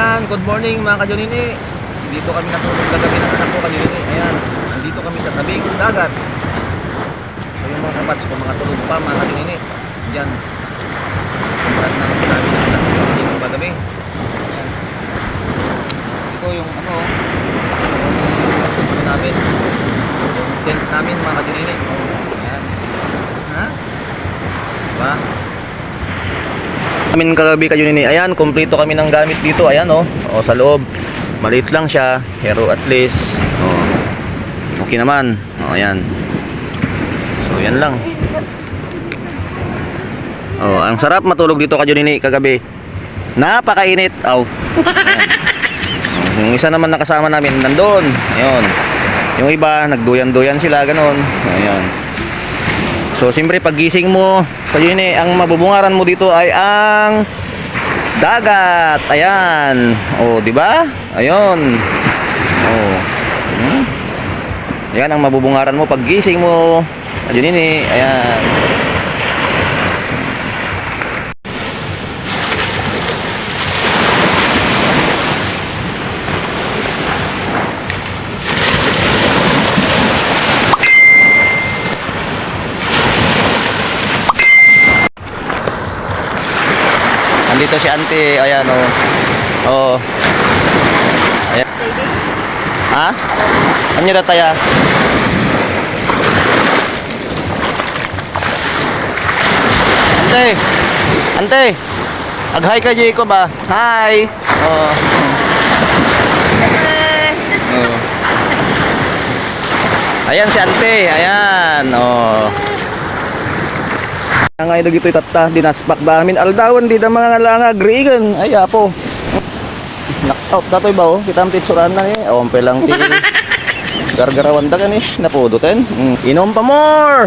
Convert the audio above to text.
Ayan, good morning mga kajunini. Dito kami natulog kagabi ng anak ko kajunini. Ayan, nandito kami sa tabing dagat. So yung mga kabats ko, mga tulog pa mga kajunini. Diyan. Sobrang nang sinabi ng anak ko kajunini kagabi. Ayan. Ito yung yung namin. Yung tent namin mga kajunini. Ayan. Ha? Diba? Kami kagabi kajunini. Ayan, kumpleto kami ng gamit dito. Ayan sa loob. Maliit lang siya, pero at least okay naman. Ayan. So yan lang. Ang sarap matulog dito kajunini kagabi. Napakainit. Yung isa naman nakasama namin nandoon. Ayun. Yung iba nagduyan-duyan sila ganon. Ayan. So siyempre paggising mo kajunini, ang mabubungaran mo dito ay ang dagat. Ayan. Di ba? Ayun. Ayan ang mabubungaran mo paggising mo kajunini. Ayan. Andito si auntie, ayan Ayan. Ha? Ano nyo dataya? Ante, ag-hi ka Jacob ba? Hi! Ayan si ante, ayan ang ay dagito itata dinaspak damin aldawan di da mga ngalanga grigan ay apo knockout datoy ba kita amtit suran na ni ompe lang ti gargarawan da kan napuduten inom pa more